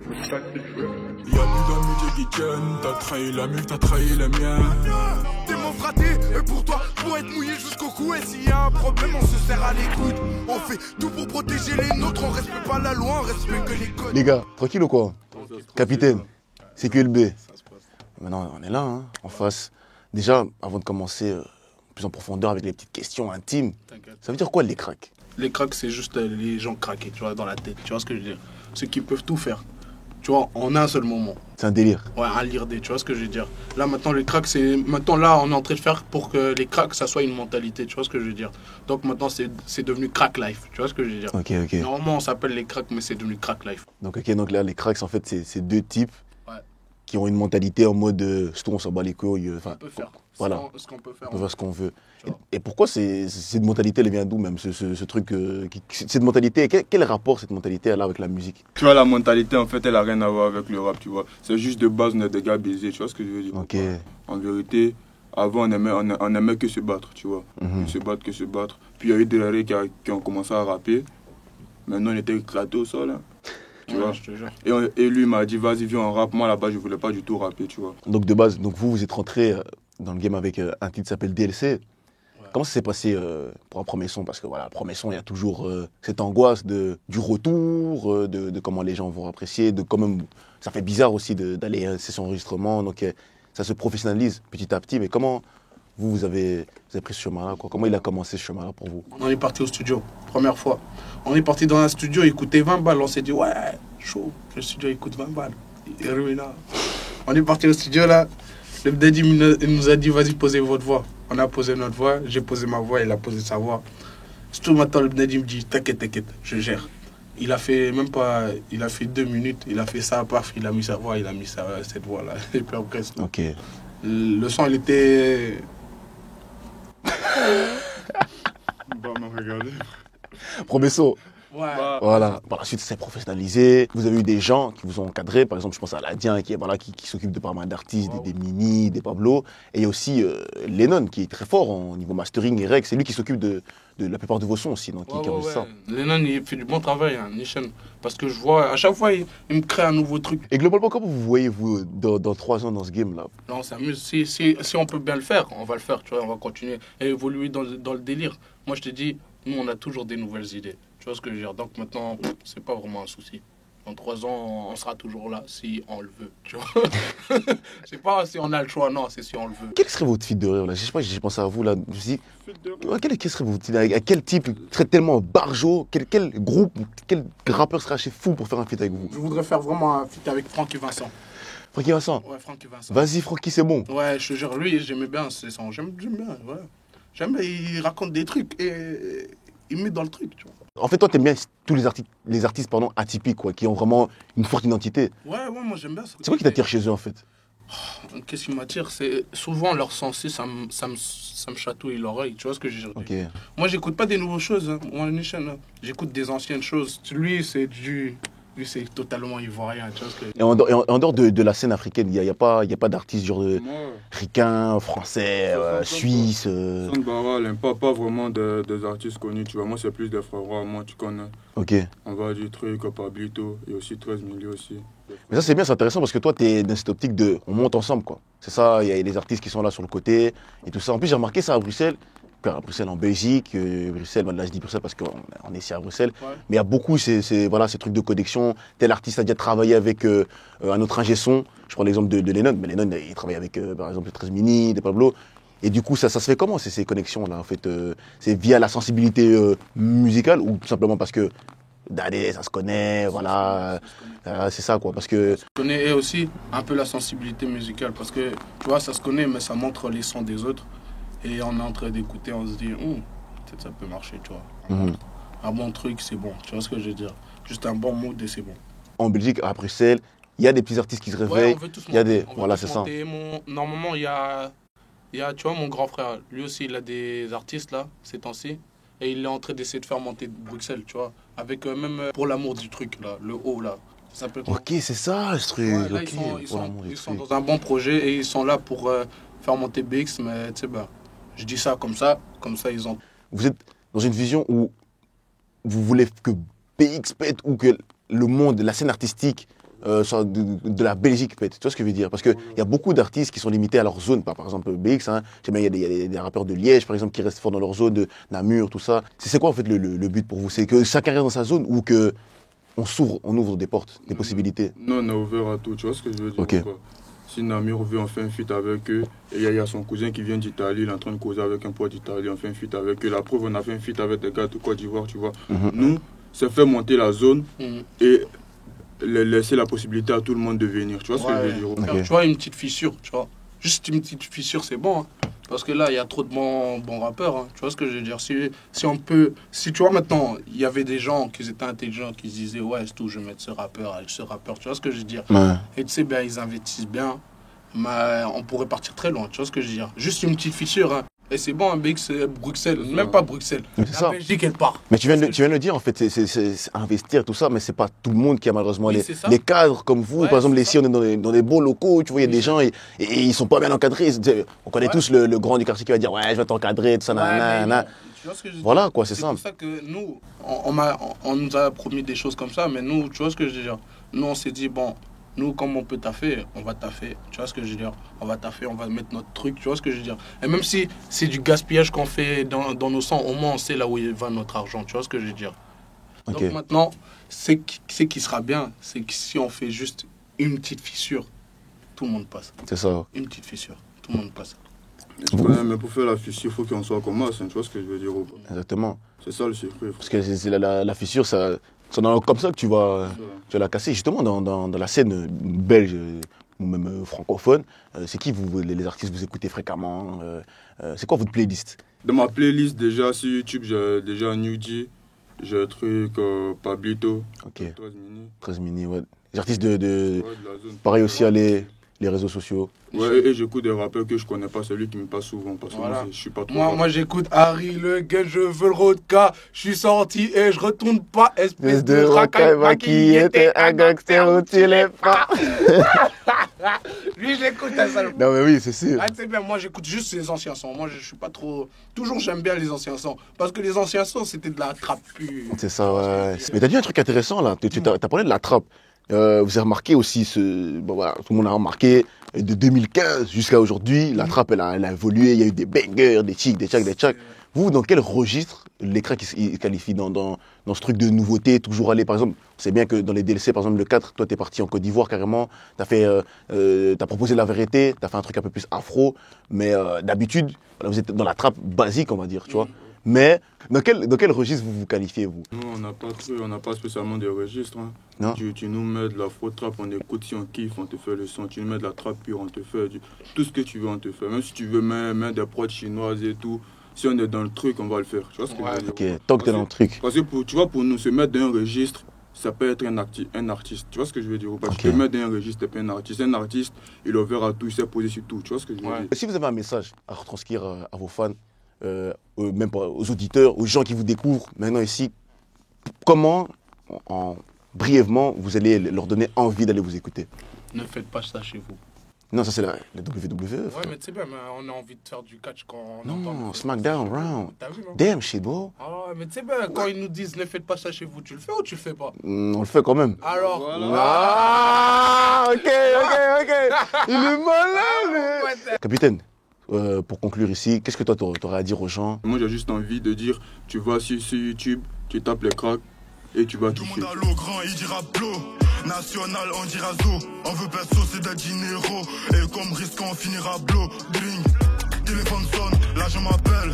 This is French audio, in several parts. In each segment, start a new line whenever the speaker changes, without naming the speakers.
Y'a plus d'amitié qui tiennent, t'as trahi la mule, t'as trahi les miens.
T'es mon fraté, et pour toi, pour être mouillé jusqu'au cou. Et s'il y a un problème, on se serre à l'écoute. On fait tout pour protéger les nôtres, on respecte pas la loi, on respecte que les codes.
Les gars, tranquille ou quoi? Capitaine, c'est QLB. Maintenant, on est là, hein, en face. Déjà, avant de commencer plus en profondeur avec les petites questions intimes, ça veut dire quoi les cracks?
Les cracks, c'est juste les gens craqués, tu vois, dans la tête. Tu vois ce que je veux dire? Ceux qui peuvent tout faire. Tu vois, en un seul moment.
C'est un délire.
Ouais, un lire des, tu vois ce que je veux dire. Là, maintenant, les cracks, c'est... Maintenant, là, on est en train de faire pour que les cracks, ça soit une mentalité, tu vois ce que je veux dire. Donc, maintenant, c'est devenu crack life, tu vois ce que je veux dire.
Ok.
Normalement, on s'appelle les cracks, mais c'est devenu crack life.
Donc là, les cracks, en fait, c'est deux types
Ouais.
qui ont une mentalité en mode surtout on s'en bat les couilles.
On peut faire
voilà.
ce qu'on peut faire.
On peut faire ce qu'on veut.
Tu vois.
Et pourquoi cette mentalité, elle vient d'où même, ce truc cette mentalité, quel rapport cette mentalité là avec la musique?
Tu vois, la mentalité, en fait, elle a rien à voir avec le rap, tu vois. C'est juste de base, on est des gars baisés, tu vois ce que je veux dire.
Ok.
En vérité, avant, on aimait que se battre, tu vois. Que se battre. Puis il y a eu des rarés qui ont commencé à rapper. Maintenant, on était éclatés au sol, hein. Tu vois.
Je te jure.
Et lui m'a dit, vas-y, viens, on rappe. Moi, là-bas, je voulais pas du tout rapper, tu vois.
Donc de base, vous êtes rentré dans le game avec un titre qui s'appelle DLC. Ouais. Comment ça s'est passé pour un premier son? Parce que voilà, premier son, il y a toujours cette angoisse du retour, de comment les gens vont apprécier, de quand même, ça fait bizarre aussi d'aller à une session enregistrement, donc ça se professionnalise petit à petit. Mais comment vous avez pris ce chemin-là, quoi? Comment il a commencé ce chemin-là pour vous?
On est parti au studio, première fois. On est parti dans un studio, il coûtait 20 balles. On s'est dit, ouais, chaud, le studio il coûte 20 balles. Il est ruiné. On est parti au studio là. Le Mdedim il nous a dit, vas-y, posez votre voix. On a posé notre voix, j'ai posé ma voix, il a posé sa voix. Surtout maintenant, le Mdedim me dit, t'inquiète, je gère. Il a fait même pas, il a fait 2 minutes, il a fait ça, paf, il a mis sa voix, il a mis cette voix là. Et puis après,
Ok.
le son, il était.
Bah, m'a regardé.
Premier son.
Ouais.
Voilà. Par la suite, c'est professionnalisé. Vous avez eu des gens qui vous ont encadré. Par exemple, je pense à Ladien qui s'occupe de pas mal d'artistes, des Mini, des Pablo. Et il y a aussi Lennon qui est très fort au niveau mastering et rec. C'est lui qui s'occupe de la plupart de vos sons aussi. Donc, qui enregistre ça.
Lennon, il fait du bon travail, hein, Nishan. Parce que je vois, à chaque fois, il me crée un nouveau truc.
Et globalement, comment vous voyez, vous, dans 3 ans dans ce game-là?
Là, on s'amuse. Si on peut bien le faire, on va le faire. Tu vois, on va continuer et évoluer dans le délire. Moi, je te dis, nous, on a toujours des nouvelles idées. Tu vois ce que je veux dire? Donc maintenant, c'est pas vraiment un souci. Dans 3 ans, on sera toujours là si on le veut. Tu vois. C'est pas si on a le choix, non, c'est si on le veut.
Quel serait votre feat de rêve là? Je sais pas, j'ai pensé à vous là. Je me suis dit, quel serait votre feat? À quel type serait tellement barjo? Quel groupe, quel rappeur serait assez fou pour faire un feat avec vous?
Je voudrais faire vraiment un feat avec Francky Vincent.
Francky Vincent?
Ouais, Francky Vincent.
Vas-y, Francky, c'est bon.
Ouais, je te jure, lui, j'aimais bien ses sons. J'aime bien, ouais. J'aime bien, il raconte des trucs et il met dans le truc, tu vois.
En fait, toi, t'aimes bien tous les artistes atypiques, quoi, qui ont vraiment une forte identité.
Ouais, moi j'aime bien ça.
C'est quoi qui t'attire chez eux, en fait?
Qu'est-ce qui m'attire? C'est souvent leur sensé, ça me chatouille l'oreille, tu vois ce que je veux dire?
Ok.
Moi, j'écoute pas des nouvelles choses, hein. Moi, Nishan, hein. J'écoute des anciennes choses. Lui, c'est totalement ivoirien, tu vois ce que je veux dire?
Et en dehors de la scène africaine, il y a pas d'artistes genre ricains, français, suisses.
Sandbara, elle pas vraiment des artistes connus, tu vois. Moi, c'est plus des frères, moi, tu connais.
Ok.
On va du truc, Pablito, et aussi 13 millions aussi.
Mais ça, c'est bien, c'est intéressant parce que toi, t'es dans cette optique on monte ensemble, quoi. C'est ça, il y a des artistes qui sont là sur le côté et tout ça. En plus, j'ai remarqué ça à Bruxelles. À Bruxelles en Belgique, Bruxelles, là je dis Bruxelles parce qu'on est ici à Bruxelles,
Ouais.
mais il y a beaucoup ces trucs de connexion. Tel artiste a déjà travaillé avec un autre ingé son, je prends l'exemple de Lennon, mais Lennon il travaille avec par exemple 13 Mini, des Pablo, et du coup ça se fait comment ces connexions-là en fait c'est via la sensibilité musicale ou tout simplement parce que d'aller ça se connaît, voilà, c'est ça quoi, parce que...
Je connais aussi un peu la sensibilité musicale parce que, tu vois, ça se connaît, mais ça montre les sons des autres. Et on est en train d'écouter, on se dit, peut-être ça peut marcher, tu vois. Un bon truc, c'est bon, tu vois ce que je veux dire. Juste un bon mood et c'est bon.
En Belgique, à Bruxelles, il y a des petits artistes qui se réveillent.
Ouais, on veut tous
il y a
monter,
des... Voilà, c'est ça.
Normalement, il y a, tu vois, mon grand frère, lui aussi, il a des artistes là, ces temps-ci. Et il est en train d'essayer de faire monter Bruxelles, tu vois. Avec même pour l'amour du truc, là, le haut, là. Ça s'appelle
Ok, c'est ça, ce truc.
ouais, là,
ok,
ils sont dans un bon projet et ils sont là pour faire monter BX, mais tu sais, bah, je dis ça, comme ça, ils ont...
Vous êtes dans une vision où vous voulez que BX pète ou que le monde, la scène artistique de la Belgique, peut-être. Tu vois ce que je veux dire? Parce qu'il y a beaucoup d'artistes qui sont limités à leur zone. Par exemple, BX, hein. Il y a des rappeurs de Liège, par exemple, qui restent forts dans leur zone, de Namur, tout ça. C'est quoi, en fait, le but pour vous? C'est que chacun reste dans sa zone ou que on ouvre des portes, des possibilités?
Non, on est ouvert à tout, tu vois ce que je veux dire?
Ok.
Si Namur veut, on fait un feat avec eux. Et il y a son cousin qui vient d'Italie, il est en train de causer avec un pote d'Italie, on fait un feat avec eux. La preuve, on a fait un feat avec des gars de Côte d'Ivoire, tu vois. Nous, c'est faire monter la zone et laisser la possibilité à tout le monde de venir. Tu vois ce que je veux dire?
Ok.
Tu vois, une petite fissure, tu vois. Juste une petite fissure, c'est bon. Hein. Parce que là, il y a trop de bons rappeurs. Hein. Tu vois ce que je veux dire? Si on peut. Si tu vois, maintenant, il y avait des gens qui étaient intelligents qui se disaient, ouais, c'est tout, je vais mettre ce rappeur avec ce rappeur. Tu vois ce que je veux dire?
Ouais.
Et tu sais, ben, ils investissent bien. Mais on pourrait partir très loin. Tu vois ce que je veux dire? Juste une petite fissure. Hein. Et c'est bon, un BX, c'est Bruxelles. Même pas Bruxelles.
Mais c'est
La
ça.
Belgique, elle part.
Mais tu viens de le dire, en fait, c'est investir, tout ça, mais c'est pas tout le monde qui a malheureusement
Oui, c'est ça.
les cadres comme vous.
Ouais,
Par exemple,
c'est
ici, on est dans des beaux locaux, tu vois, il y a des gens et ils sont pas bien encadrés. On connaît tous le grand du quartier qui va dire, ouais, je vais t'encadrer, tout ça,
Ouais,
nanana.
tu vois ce que je veux dire?
Voilà, quoi, c'est
C'est
simple.
pour ça que nous, on nous a promis des choses comme ça, mais nous, tu vois ce que je veux dire? Nous, on s'est dit, bon, nous, comme on peut taffer, on va taffer. Tu vois ce que je veux dire? On va taffer, on va mettre notre truc, tu vois ce que je veux dire? Et même si c'est du gaspillage qu'on fait dans nos sangs, au moins on sait là où va notre argent, tu vois ce que je veux dire?
Ok.
Donc maintenant, c'est qui sera bien, c'est que si on fait juste une petite fissure, tout le monde passe.
C'est ça.
Une petite fissure, tout le monde passe.
Mais pour faire la fissure, il faut qu'on soit comme Mas, hein, tu vois ce que je veux dire? Ou pas?
Exactement.
C'est ça le secret.
Parce que c'est la fissure, c'est comme ça que tu vas la casser. Justement, dans la scène belge ou même francophone, c'est qui les artistes vous écoutez fréquemment? C'est quoi votre playlist?
Dans ma playlist, déjà, sur YouTube, j'ai déjà Newdy, j'ai un truc Pablito,
Ok.
13 Mini.
13 mini, ouais. Les artistes de
Ouais, de la zone.
pareil aussi à les réseaux sociaux.
Ouais, et j'écoute des rappeurs que je connais pas, celui qui me passe souvent, parce que
Voilà.
moi, je suis pas trop.
Moi j'écoute Harry Le Gun, je veux le rodka, je suis sorti et je retourne pas, espèce de racaille qui était un gangster où tu l'es pas. Lui j'écoute un seul.
Non mais oui, c'est sûr.
Ah, tu sais bien, moi j'écoute juste les anciens sons. Moi je suis pas trop. Toujours j'aime bien les anciens sons. Parce que les anciens sons c'était de la trappe pure.
C'est ça, ouais. Mais t'as dit un truc intéressant là, t'as parlé de la trappe. Vous avez remarqué aussi, bon, voilà, tout le monde a remarqué, de 2015 jusqu'à aujourd'hui, la trappe elle a évolué, il y a eu des bangers, des chics, des tchaks. Vous, dans quel registre l'écran il qualifie dans ce truc de nouveauté, toujours aller, par exemple, on sait bien que dans les DLC, par exemple le 4, toi t'es parti en Côte d'Ivoire carrément, t'as proposé la vérité, t'as fait un truc un peu plus afro, mais d'habitude, voilà, vous êtes dans la trappe basique, on va dire, tu vois. Mais dans quel registre vous qualifiez, vous?
Nous, on n'a pas spécialement des registres. Hein.
Non.
Tu nous mets de la faux trap, on écoute, si on kiffe, on te fait le son. Tu nous mets de la trappe pure, on te fait tout ce que tu veux, on te fait. Même si tu veux mettre des prods chinoises et tout, si on est dans le truc, on va le faire. Tu vois ce que je veux dire?
Ok, tant que t'es dans le truc.
Parce que tu vois, pour nous, se mettre dans un registre, ça peut être un artiste. Tu vois ce que je veux dire? Ou pas?
Ok.
Tu peux mettre dans un registre, t'es pas un artiste. Un artiste, il est ouvert à tout, il sait poser sur tout. Tu vois ce que je veux dire?
Si vous avez un message à retranscrire à vos fans, même aux auditeurs, aux gens qui vous découvrent maintenant ici, comment, brièvement, vous allez leur donner envie d'aller vous écouter?
Ne faites pas ça chez vous.
Non, ça c'est la WWE.
Ouais,
frère.
mais tu sais bien, mais on a envie de faire du catch quand on
Non,
entend.
SmackDown, Round.
T'as vu, non?
Damn shit, bro.
Ah ouais, mais tu sais bien, quand ils nous disent ne faites pas ça chez vous, tu le fais ou tu le fais pas?
On le fait quand même.
Alors.
Voilà.
Ah, ok. Il est malin,
Ouais,
Capitaine, pour conclure ici, qu'est-ce que toi t'aurais à dire aux gens?
Moi, j'ai juste envie de dire, tu vas sur YouTube, tu tapes les cracks et tu vas
Tout le
kiffer.
monde à l'eau grand, il dira blow. National, on dira zo. On veut pas saucer de dinero. Et comme risque, on finira blow. Dring, téléphone sonne, là je m'appelle.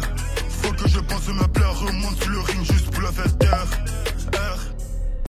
Faut que je pense me plaire, remonte sur le ring.